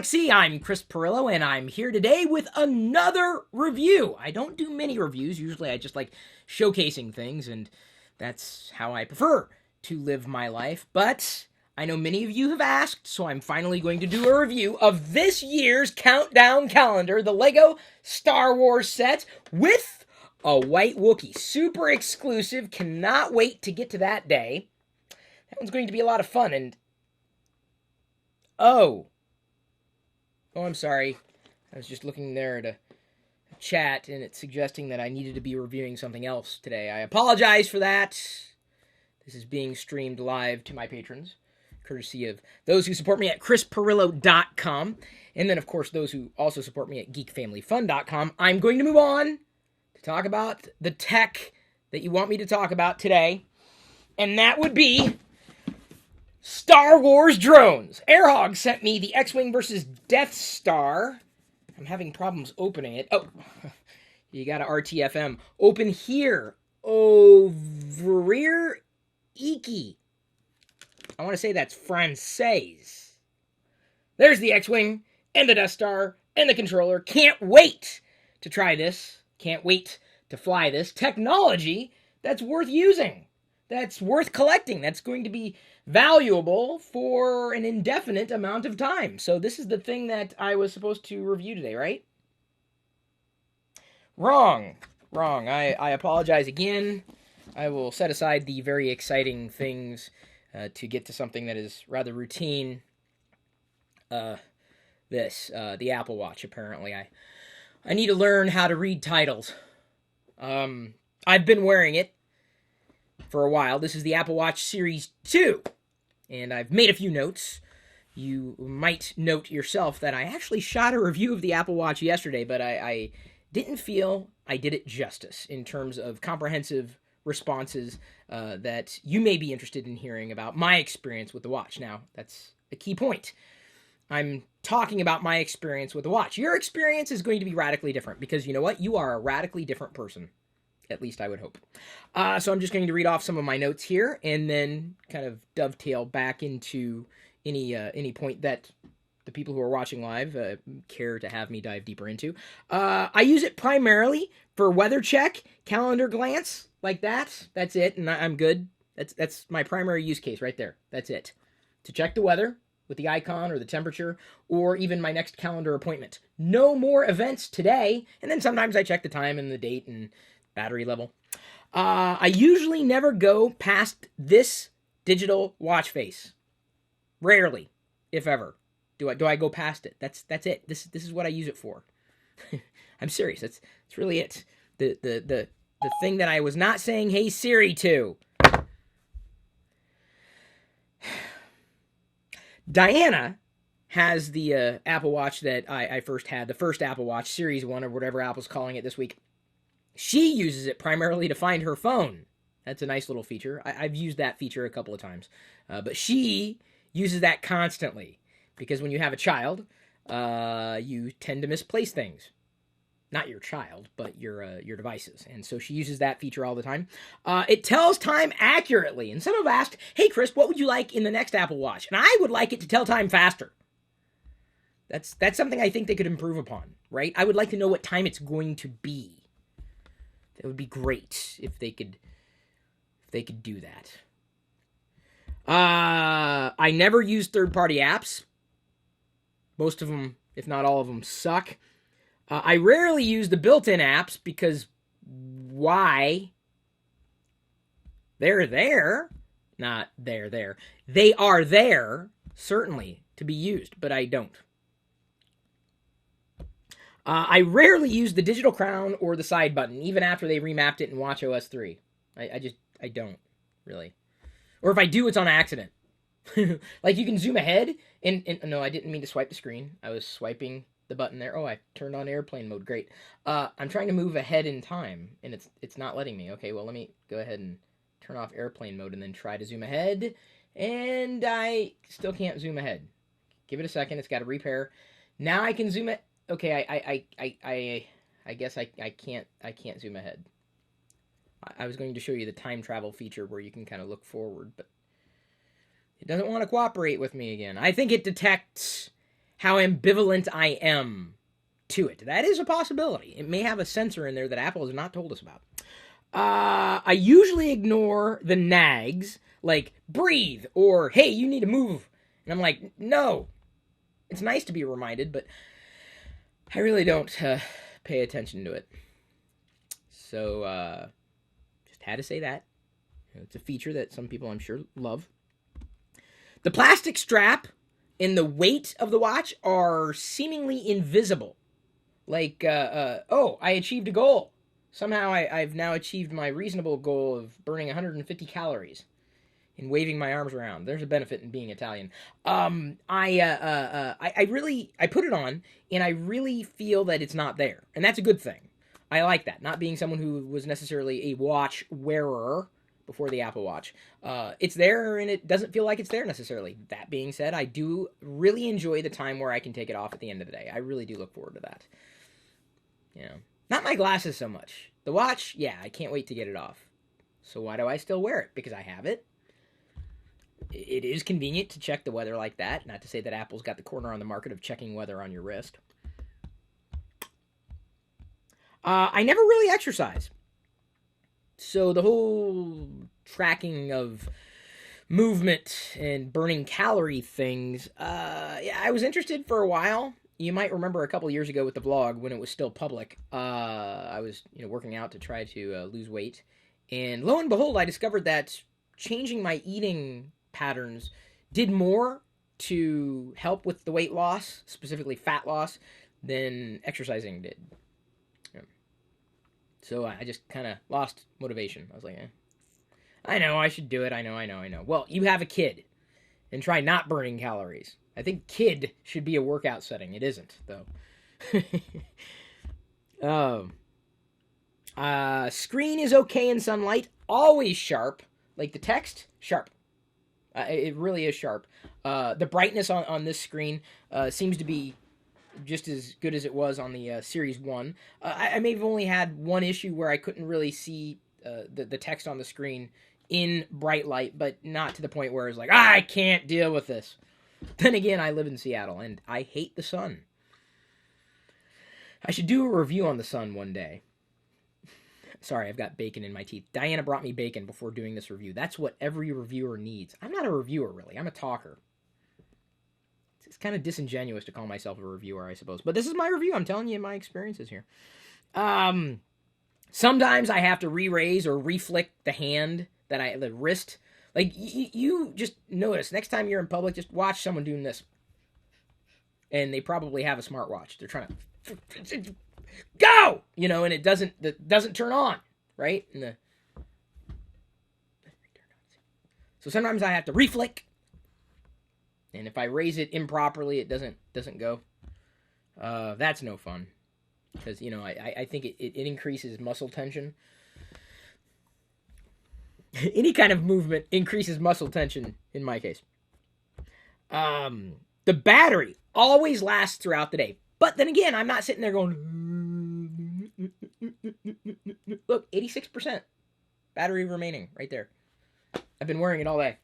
See, I'm Chris Pirillo, and I'm here today with another review. I don't do many reviews. Usually I just like showcasing things, and that's how I prefer to live my life. But I know many of you have asked, so I'm finally going to do a review of this year's countdown calendar, the Lego Star Wars set with a white Wookiee. Super exclusive. Cannot wait to get to that day. That one's going to be a lot of fun, and... Oh, I'm sorry. I was just looking there at a chat, and it's suggesting that I needed to be reviewing something else today. I apologize for that. This is being streamed live to my patrons, courtesy of those who support me at chrispirillo.com, and then, of course, those who also support me at geekfamilyfun.com. I'm going to move on to talk about the tech that you want me to talk about today, and that would be Star Wars drones. Airhog sent me the X-Wing versus Death Star. I'm having problems opening it. Oh, you got a RTFM. Open here. Ouvrir Iki. I want to say that's Francais. There's the X-Wing and the Death Star and the controller. Can't wait to try this. Can't wait to fly this. Technology that's worth using. That's worth collecting. That's going to be valuable for an indefinite amount of time. So this is the thing that I was supposed to review today, right? Wrong. I apologize again. I will set aside the very exciting things to get to something that is rather routine. The Apple Watch, apparently. I need to learn how to read titles. I've been wearing it for a while. This is the Apple Watch Series 2. And I've made a few notes. You might note yourself that I actually shot a review of the Apple Watch yesterday, but I didn't feel I did it justice in terms of comprehensive responses that you may be interested in hearing about my experience with the watch. Now, that's a key point. I'm talking about my experience with the watch. Your experience is going to be radically different because you know what? You are a radically different person. At least I would hope. So I'm just going to read off some of my notes here and then kind of dovetail back into any point that the people who are watching live care to have me dive deeper into. I use it primarily for weather check, calendar glance, like that. That's it, and I'm good. That's my primary use case right there. That's it. To check the weather with the icon or the temperature or even my next calendar appointment. No more events today, and then sometimes I check the time and the date and battery level. I usually never go past this digital watch face. Rarely, if ever, do I go past it. That's it. This is what I use it for. I'm serious. That's really it. The thing that I was not saying "Hey Siri" to. Diana has the Apple Watch that I first had, the first Apple Watch, Series 1 or whatever Apple's calling it this week. She uses it primarily to find her phone. That's a nice little feature. I've used that feature a couple of times. But she uses that constantly. Because when you have a child, you tend to misplace things. Not your child, but your devices. And so she uses that feature all the time. It tells time accurately. And some have asked, hey, Chris, what would you like in the next Apple Watch? And I would like it to tell time faster. That's something I think they could improve upon, right? I would like to know what time it's going to be. It would be great if they could do that. I never use third-party apps. Most of them, if not all of them, suck. I rarely use the built-in apps because why? They're there. Not they're there. They are there, certainly, to be used, but I don't. I rarely use the digital crown or the side button, even after they remapped it in watchOS 3. I don't, really. Or if I do, it's on accident. Like, you can zoom ahead, and no, I didn't mean to swipe the screen. I was swiping the button there. Oh, I turned on airplane mode. Great. I'm trying to move ahead in time, and it's not letting me. Okay, well, let me go ahead and turn off airplane mode and then try to zoom ahead, and I still can't zoom ahead. Give it a second. It's got to repair. Now I can zoom it. Okay, I guess I can't zoom ahead. I was going to show you the time travel feature where you can kind of look forward, but it doesn't want to cooperate with me again. I think it detects how ambivalent I am to it. That is a possibility. It may have a sensor in there that Apple has not told us about. I usually ignore the nags, like, breathe, or, hey, you need to move. And I'm like, no. It's nice to be reminded, but I really don't pay attention to it. So, just had to say that. It's a feature that some people, I'm sure, love. The plastic strap and the weight of the watch are seemingly invisible. Like, oh, I achieved a goal. Somehow I've now achieved my reasonable goal of burning 150 calories and waving my arms around. There's a benefit in being Italian. I really put it on, and I really feel that it's not there, and that's a good thing. I like that. Not being someone who was necessarily a watch wearer before the Apple Watch, it's there, and it doesn't feel like it's there necessarily. That being said, I do really enjoy the time where I can take it off at the end of the day. I really do look forward to that. Not my glasses so much. The watch, yeah, I can't wait to get it off. So why do I still wear it? Because I have it. It is convenient to check the weather like that. Not to say that Apple's got the corner on the market of checking weather on your wrist. I never really exercise. So the whole tracking of movement and burning calorie things, yeah, I was interested for a while. You might remember a couple years ago with the vlog when it was still public. I was working out to try to lose weight. And lo and behold, I discovered that changing my eating patterns did more to help with the weight loss, specifically fat loss, than exercising did. So I just kind of lost motivation. I was like, I know I should do it. I know. Well, you have a kid, and try not burning calories. I think kid should be a workout setting. It isn't, though. Screen is okay in sunlight. Always sharp. Like the text, sharp. It really is sharp. The brightness on this screen seems to be just as good as it was on the Series 1. I may have only had one issue where I couldn't really see the text on the screen in bright light, but not to the point where it's like, I can't deal with this. Then again, I live in Seattle, and I hate the sun. I should do a review on the sun one day. Sorry, I've got bacon in my teeth. Diana brought me bacon before doing this review. That's what every reviewer needs. I'm not a reviewer, really. I'm a talker. It's kind of disingenuous to call myself a reviewer, I suppose. But this is my review. I'm telling you my experiences here. Sometimes I have to re-raise or reflick the hand, the wrist. Like, you just notice, next time you're in public, just watch someone doing this. And they probably have a smartwatch. They're trying to go! And it doesn't turn on, right? So sometimes I have to reflick. And if I raise it improperly, it doesn't go. That's no fun. Because, I think it increases muscle tension. Any kind of movement increases muscle tension, in my case. The battery always lasts throughout the day. But then again, I'm not sitting there going, look, 86% battery remaining right there. I've been wearing it all day.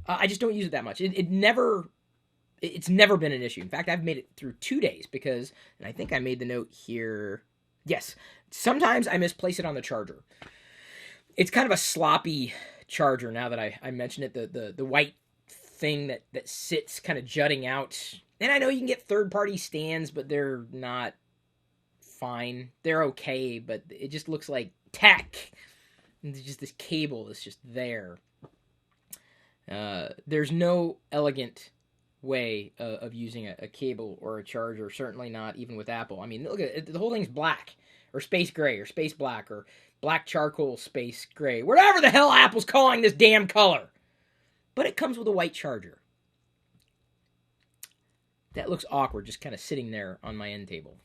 I just don't use it that much. It's never been an issue. In fact, I've made it through 2 days because, and I think I made the note here. Yes, sometimes I misplace it on the charger. It's kind of a sloppy charger now that I mention it. The white thing that sits kind of jutting out. And I know you can get third-party stands, but they're not fine. They're okay, but it just looks like tech. And there's just this cable that's just there. There's no elegant way of using a cable or a charger, certainly not even with Apple. I mean, look at it, the whole thing's black, or space gray, or space black, or black charcoal space gray, whatever the hell Apple's calling this damn color. But it comes with a white charger. That looks awkward, just kind of sitting there on my end table.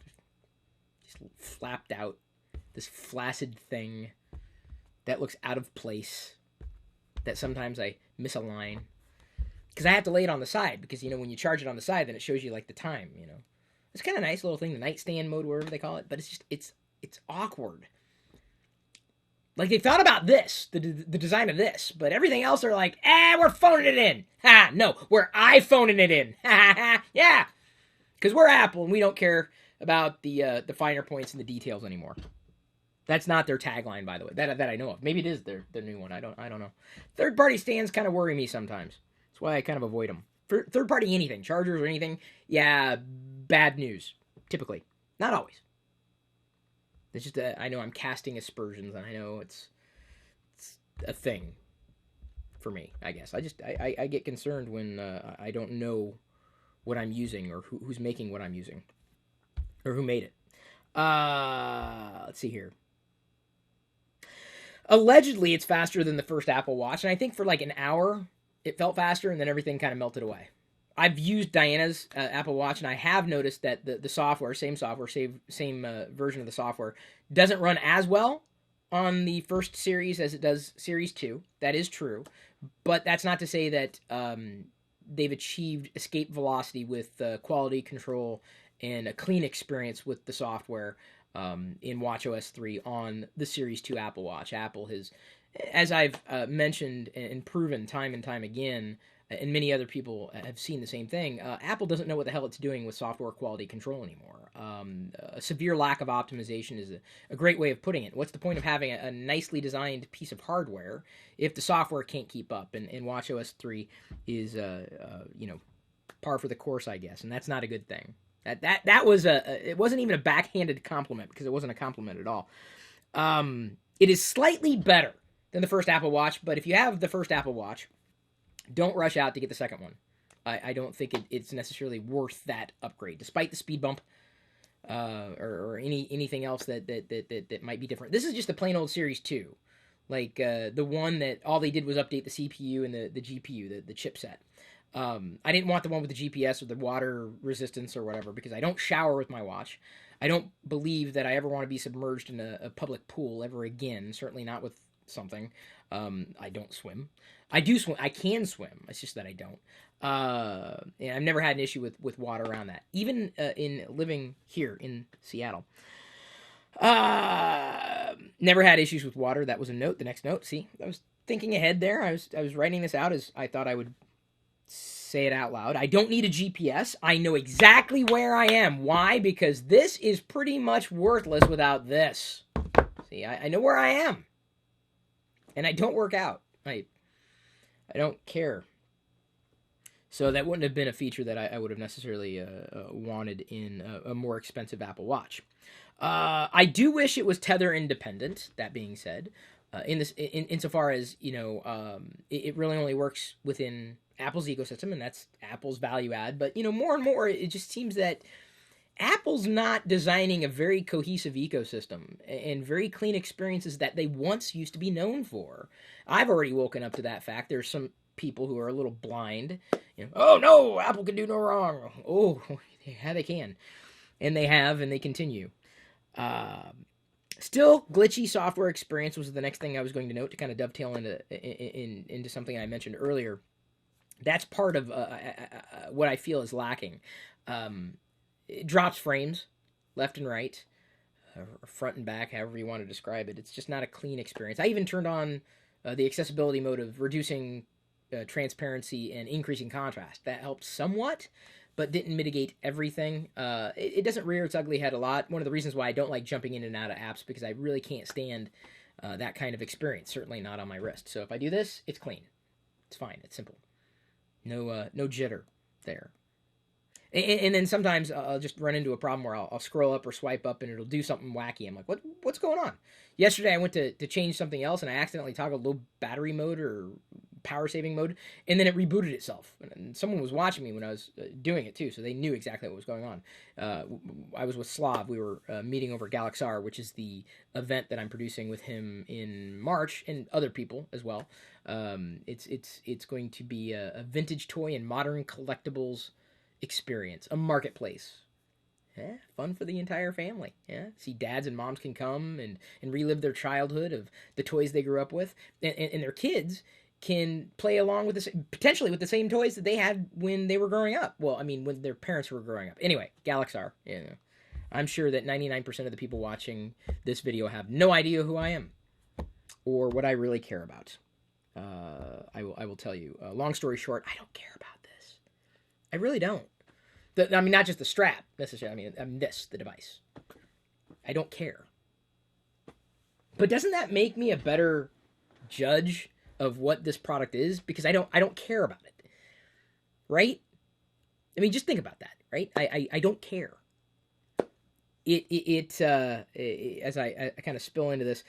Just flapped out, this flaccid thing that looks out of place, that sometimes I misalign. Because I have to lay it on the side, because, when you charge it on the side, then it shows you, the time, It's kind of a nice little thing, the nightstand mode, whatever they call it, but it's awkward. Like, they thought about this, the design of this, but everything else are like, we're phoning it in. Ha, no, we're iPhoning it in. Ha, ha, ha, yeah. Because we're Apple and we don't care about the finer points and the details anymore. That's not their tagline, by the way, that I know of. Maybe it is their new one. I don't know. Third party stands kind of worry me sometimes. That's why I kind of avoid them. For third party anything, chargers or anything, yeah, bad news. Typically, not always. It's just I know I'm casting aspersions, and I know it's a thing for me. I guess I get concerned when I don't know what I'm using or who's making what I'm using or who made it. Let's see here. Allegedly, it's faster than the first Apple Watch, and I think for like an hour, it felt faster, and then everything kind of melted away. I've used Diana's Apple Watch, and I have noticed that the software, same version of the software, doesn't run as well on the first series as it does Series 2. That is true, but that's not to say that they've achieved escape velocity with quality control and a clean experience with the software in watchOS 3 on the Series 2 Apple Watch. Apple has, as I've mentioned and proven time and time again, and many other people have seen the same thing, Apple doesn't know what the hell it's doing with software quality control anymore. A severe lack of optimization is a great way of putting it. What's the point of having a nicely designed piece of hardware if the software can't keep up? And watchOS 3 is, par for the course, I guess, and that's not a good thing. That was it wasn't even a backhanded compliment because it wasn't a compliment at all. It is slightly better than the first Apple Watch, but if you have the first Apple Watch, don't rush out to get the second one. I don't think it's necessarily worth that upgrade, despite the speed bump or anything else that might be different. This is just a plain old Series 2, like the one that all they did was update the CPU and the GPU, the chipset. I didn't want the one with the GPS or the water resistance or whatever because I don't shower with my watch. I don't believe that I ever want to be submerged in a public pool ever again, certainly not with something. I don't swim. I do swim. I can swim. It's just that I don't. And I've never had an issue with water around that. Even in living here in Seattle. Never had issues with water. That was a note. The next note. See, I was thinking ahead there. I was writing this out as I thought I would say it out loud. I don't need a GPS. I know exactly where I am. Why? Because this is pretty much worthless without this. See, I know where I am. And I don't work out. I don't care. So that wouldn't have been a feature that I would have necessarily wanted in a more expensive Apple Watch. I do wish it was tether independent. That being said, insofar as it really only works within Apple's ecosystem, and that's Apple's value add. But more and more, it just seems that Apple's not designing a very cohesive ecosystem and very clean experiences that they once used to be known for. I've already woken up to that fact. There's some people who are a little blind. Oh no, Apple can do no wrong. Oh, yeah, they can. And they have, and they continue. Still, glitchy software experience was the next thing I was going to note to kind of dovetail into something I mentioned earlier. That's part of what I feel is lacking. It drops frames left and right, or front and back, however you want to describe it. It's just not a clean experience. I even turned on the accessibility mode of reducing transparency and increasing contrast. That helped somewhat, but didn't mitigate everything. It doesn't rear its ugly head a lot. One of the reasons why I don't like jumping in and out of apps because I really can't stand that kind of experience. Certainly not on my wrist. So if I do this, it's clean. It's fine. It's simple. No jitter there. And then sometimes I'll just run into a problem where I'll scroll up or swipe up and it'll do something wacky. I'm like, what's going on? Yesterday I went to change something else and I accidentally toggled low battery mode or power saving mode, and then it rebooted itself. And someone was watching me when I was doing it too, so they knew exactly what was going on. I was with Slav. We were meeting over Galaxar, which is the event that I'm producing with him in March, and other people as well. It's going to be a vintage toy and modern collectibles experience, a marketplace. Yeah, fun for the entire family. Yeah, see dads and moms can come and relive their childhood of the toys they grew up with, and their kids can play along with this, potentially with the same toys that they had when they were growing up. Well, I mean, when their parents were growing up. Anyway, Galaxar. I'm sure that 99% of the people watching this video have no idea who I am or what I really care about. I will tell you. Long story short, I don't care about this. I really don't. I mean, not just the strap necessarily. I mean the device. I don't care. But doesn't that make me a better judge of what this product is? Because I don't care about it, right? I mean, just think about that, right? I don't care. As I kind of spill into this,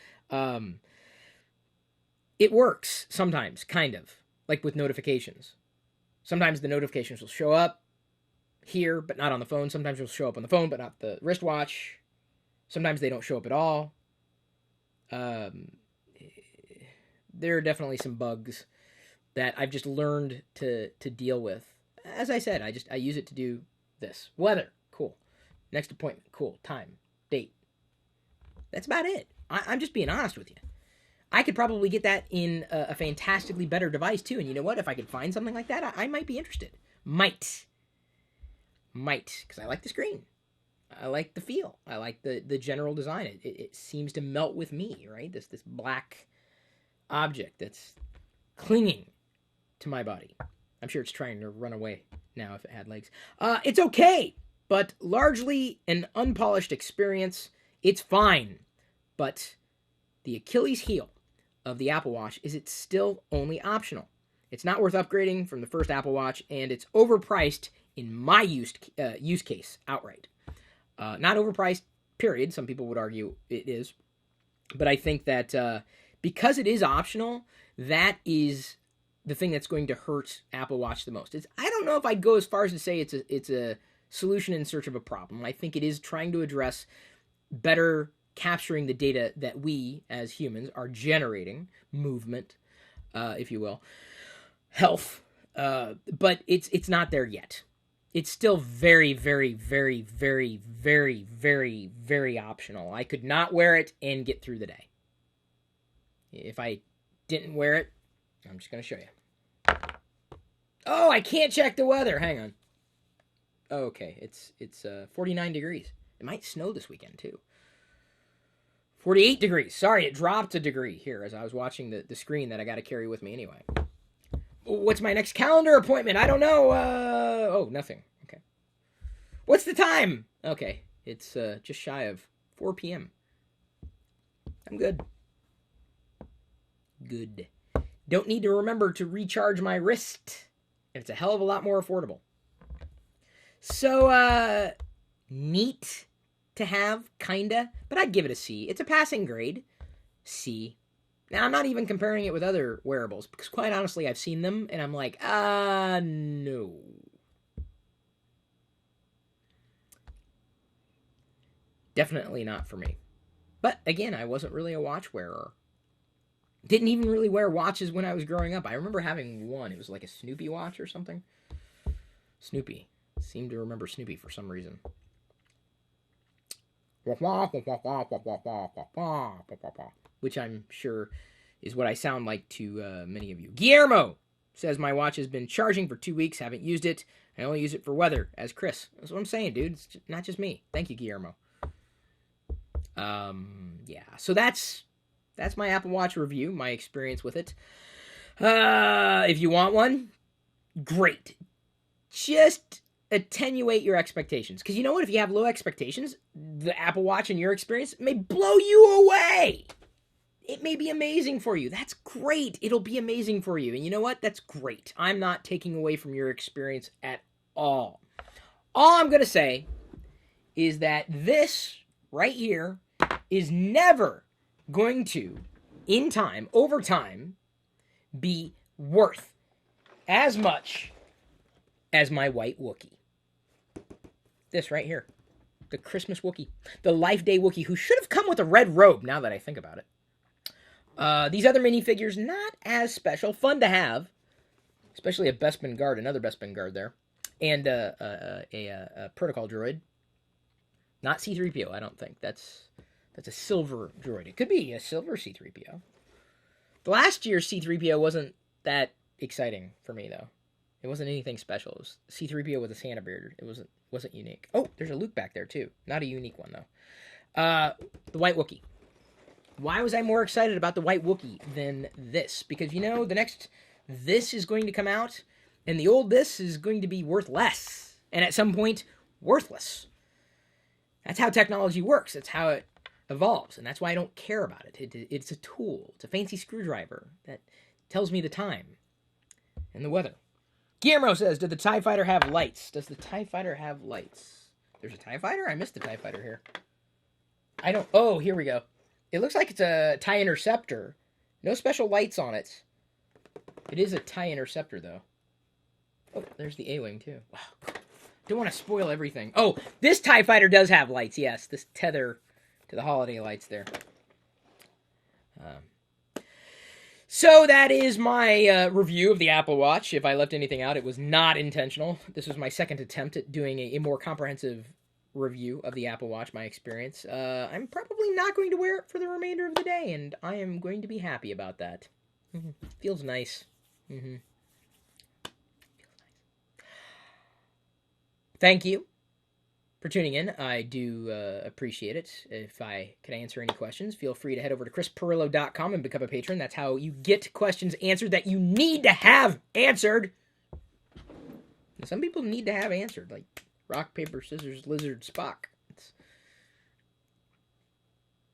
it works sometimes, kind of, like with notifications. Sometimes the notifications will show up here, but not on the phone. Sometimes they'll show up on the phone, but not the wristwatch. Sometimes they don't show up at all. There are definitely some bugs that I've just learned to deal with. As I said, I use it to do this. Weather, cool. Next appointment, cool. Time, date. That's about it. I'm just being honest with you. I could probably get that in a fantastically better device too. And you know what? If I could find something like that, I might be interested. Might. Because I like the screen. I like the feel. I like the general design. It seems to melt with me, right? This black object that's clinging to my body. I'm sure it's trying to run away now if it had legs. It's okay, but largely an unpolished experience. It's fine. But the Achilles heel of the Apple Watch is it's still only optional. It's not worth upgrading from the first Apple Watch, and it's overpriced in my use case outright. Not overpriced, period. Some people would argue it is. But I think that because it is optional, that is the thing that's going to hurt Apple Watch the most. I don't know if I'd go as far as to say it's a solution in search of a problem. I think it is trying to address better capturing the data that we, as humans, are generating, movement, if you will, health, but it's not there yet. It's still very, very, very, very, very, very, very optional. I could not wear it and get through the day. If I didn't wear it, I'm just going to show you. Oh, I can't check the weather. Hang on. Okay, it's 49 degrees. It might snow this weekend, too. 48 degrees. Sorry, it dropped a degree here as I was watching the screen that I got to carry with me anyway. What's my next calendar appointment? I don't know. Oh, nothing. Okay. What's the time? Okay, it's just shy of 4 p.m. I'm good. Good. Don't need to remember to recharge my wrist. And it's a hell of a lot more affordable. So, neat to have, kinda, but I'd give it a C. It's a passing grade. C. Now, I'm not even comparing it with other wearables, because quite honestly, I've seen them, and I'm like, no. Definitely not for me. But, again, I wasn't really a watch wearer. Didn't even really wear watches when I was growing up. I remember having one. It was like a Snoopy watch or something. Snoopy. Seemed to remember Snoopy for some reason. Which I'm sure is what I sound like to many of you. Guillermo says my watch has been charging for 2 weeks. Haven't used it. I only use it for weather, as Chris. That's what I'm saying, dude. It's not just me. Thank you, Guillermo. Yeah. So that's my Apple Watch review, my experience with it. If you want one, great. Just attenuate your expectations. Because you know what? If you have low expectations, the Apple Watch in your experience may blow you away. It may be amazing for you. That's great. It'll be amazing for you. And you know what? That's great. I'm not taking away from your experience at all. All I'm going to say is that this right here is never going to, in time, over time, be worth as much as my white Wookiee. This right here. The Christmas Wookiee. The Life Day Wookiee, who should have come with a red robe, now that I think about it. These other minifigures, not as special. Fun to have. Especially a Bespin Guard, another Bespin Guard there. And a Protocol Droid. Not C-3PO, I don't think. That's a silver droid. It could be a silver C-3PO. The last year's C-3PO wasn't that exciting for me, though. It wasn't anything special. It was C-3PO with a Santa beard. It wasn't unique. Oh, there's a Luke back there, too. Not a unique one, though. The White Wookiee. Why was I more excited about the White Wookiee than this? Because, the next this is going to come out, and the old this is going to be worth less. and at some point, worthless. That's how technology works. That's how it evolves, and that's why I don't care about it. It's a tool. It's a fancy screwdriver that tells me the time and the weather. Guillermo says, did the TIE Fighter have lights? Does the TIE Fighter have lights? There's a TIE Fighter? I missed the TIE Fighter here. I don't... Oh, here we go. It looks like it's a TIE Interceptor. No special lights on it. It is a TIE Interceptor, though. Oh, there's the A-Wing, too. Wow. Don't want to spoil everything. Oh, this TIE Fighter does have lights, yes. This tether to the holiday lights there. So that is my review of the Apple Watch. If I left anything out, it was not intentional. This was my second attempt at doing a more comprehensive review of the Apple Watch, my experience. I'm probably not going to wear it for the remainder of the day, and I am going to be happy about that. Feels nice. Thank you for tuning in. I do appreciate it. If I can answer any questions, feel free to head over to chrispirillo.com and become a patron. That's how you get questions answered that you need to have answered. And some people need to have answered, like rock, paper, scissors, lizard, Spock. It's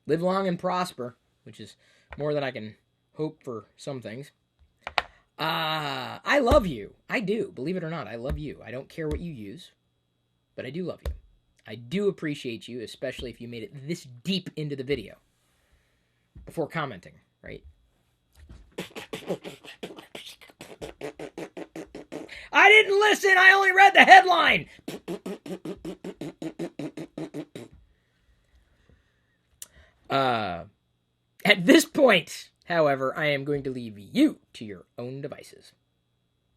live long and prosper, which is more than I can hope for some things. I love you. I do. Believe it or not, I love you. I don't care what you use, but I do love you. I do appreciate you, especially if you made it this deep into the video before commenting, right? I didn't listen! I only read the headline! At this point, however, I am going to leave you to your own devices.